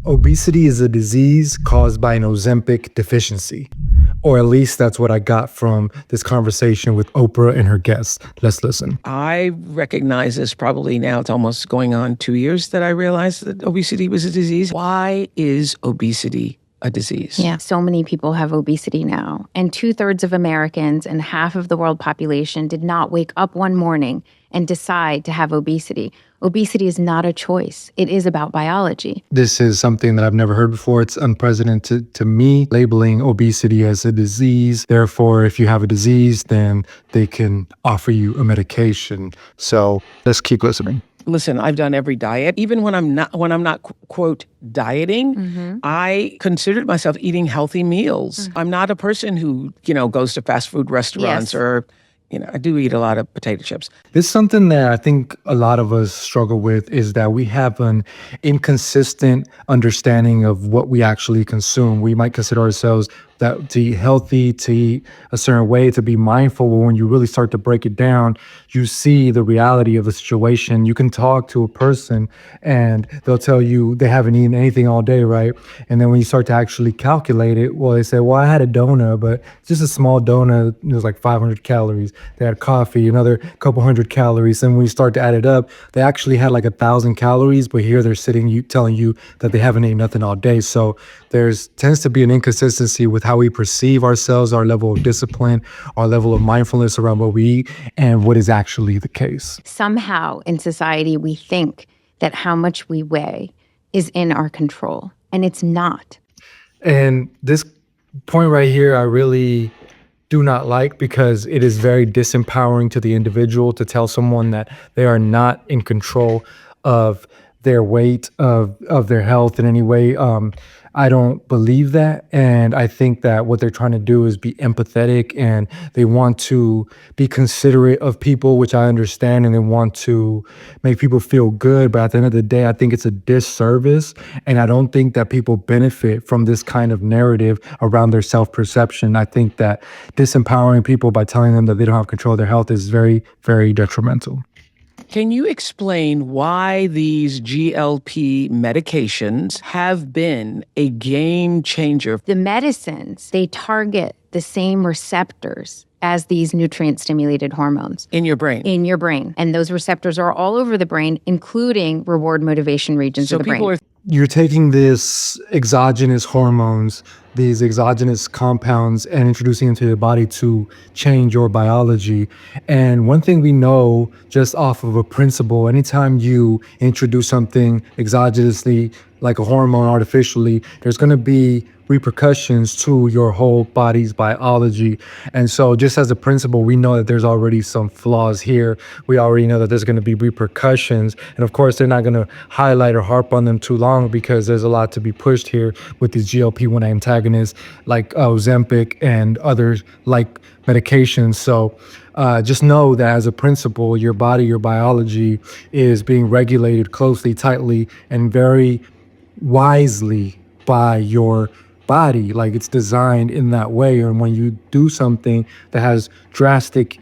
Obesity is a disease caused by an Ozempic deficiency. Or at least that's what I got from this conversation with Oprah and her guests. Let's listen. I recognize this probably now. It's almost going on 2 years that I realized that obesity was a disease. Why is obesity a disease? Yeah, so many people have obesity now. And 2/3 of Americans and half of the world population did not wake up one morning and decide to have obesity. Obesity is not a choice. It is about biology. This is something that I've never heard before. It's unprecedented to me, labeling obesity as a disease. Therefore, if you have a disease, then they can offer you a medication. So let's keep listening. Listen, I've done every diet. Even when I'm not quote dieting, I considered myself eating healthy meals. I'm not a person who, goes to fast food restaurants or I do eat a lot of potato chips. This is something that I think a lot of us struggle with, is that we have an inconsistent understanding of what we actually consume. We might consider ourselves that to eat healthy, to eat a certain way, to be mindful. But when you really start to break it down, you see the reality of the situation. You can talk to a person and they'll tell you they haven't eaten anything all day, right? And then when you start to actually calculate it, well, they say, well, I had a donut, but just a small donut, it was like 500 calories. They had coffee, another couple hundred calories. And when you start to add it up, they actually had like 1,000 calories, but here they're telling you that they haven't eaten nothing all day. So there's tends to be an inconsistency with how we perceive ourselves, our level of discipline, our level of mindfulness around what we eat, and what is actually the case. Somehow in society, we think that how much we weigh is in our control, and it's not. And this point right here, I really do not like, because it is very disempowering to the individual to tell someone that they are not in control of their weight, of their health in any way. I don't believe that. And I think that what they're trying to do is be empathetic, and they want to be considerate of people, which I understand, and they want to make people feel good. But at the end of the day, I think it's a disservice. And I don't think that people benefit from this kind of narrative around their self-perception. I think that disempowering people by telling them that they don't have control of their health is very, very detrimental. Can you explain why these GLP medications have been a game changer? The medicines, they target the same receptors as these nutrient-stimulated hormones. In your brain? In your brain. And those receptors are all over the brain, including reward motivation regions of the brain. You're taking this exogenous hormones, these exogenous compounds, and introducing into the body to change your biology. And one thing we know just off of a principle, anytime you introduce something exogenously, like a hormone artificially, there's going to be repercussions to your whole body's biology. And so just as a principle, we know that there's already some flaws here. We already know that there's going to be repercussions. And of course, they're not going to highlight or harp on them too long, because there's a lot to be pushed here with these GLP-1 antagonists like Ozempic and others like medications. So just know that as a principle, your body, your biology is being regulated closely, tightly, and very wisely by your body. Like, it's designed in that way. And when you do something that has drastic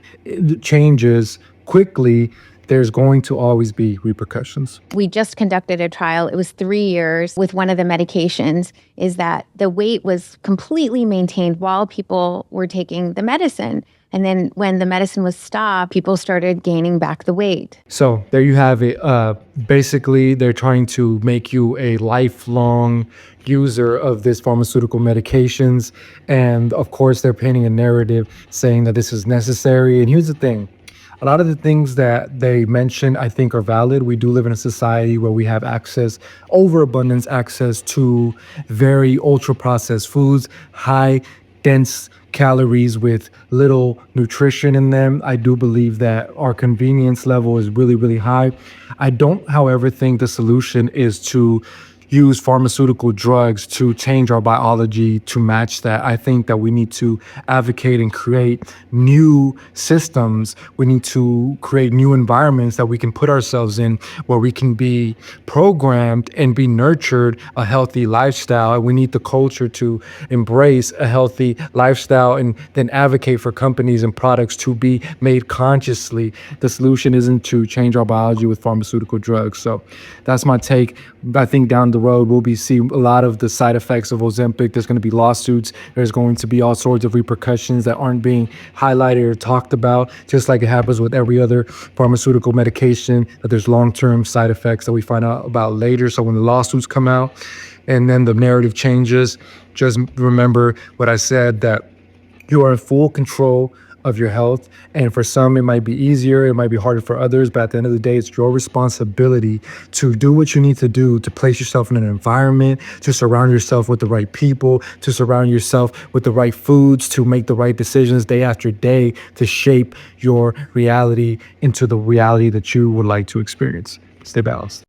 changes quickly, there's going to always be repercussions. We just conducted a trial. It was 3 years with one of the medications, is that the weight was completely maintained while people were taking the medicine. And then when the medicine was stopped, people started gaining back the weight. So there you have it. Basically, they're trying to make you a lifelong user of this pharmaceutical medications. And of course, they're painting a narrative saying that this is necessary. And here's the thing. A lot of the things that they mention, I think, are valid. We do live in a society where we have overabundance access to very ultra-processed foods, high, dense calories with little nutrition in them. I do believe that our convenience level is really, really high. I don't, however, think the solution is to use pharmaceutical drugs to change our biology to match that. I think that we need to advocate and create new systems. We need to create new environments that we can put ourselves in, where we can be programmed and be nurtured a healthy lifestyle. We need the culture to embrace a healthy lifestyle and then advocate for companies and products to be made consciously. The solution isn't to change our biology with pharmaceutical drugs. So that's my take. I think down the the road, we'll be seeing a lot of the side effects of Ozempic. There's going to be lawsuits. There's going to be all sorts of repercussions that aren't being highlighted or talked about, just like it happens with every other pharmaceutical medication, that there's long-term side effects that we find out about later. So when the lawsuits come out and then the narrative changes, just remember what I said, that you are in full control of your health. And for some, it might be easier, it might be harder for others, but at the end of the day, it's your responsibility to do what you need to do to place yourself in an environment, to surround yourself with the right people, to surround yourself with the right foods, to make the right decisions day after day, to shape your reality into the reality that you would like to experience. Stay balanced.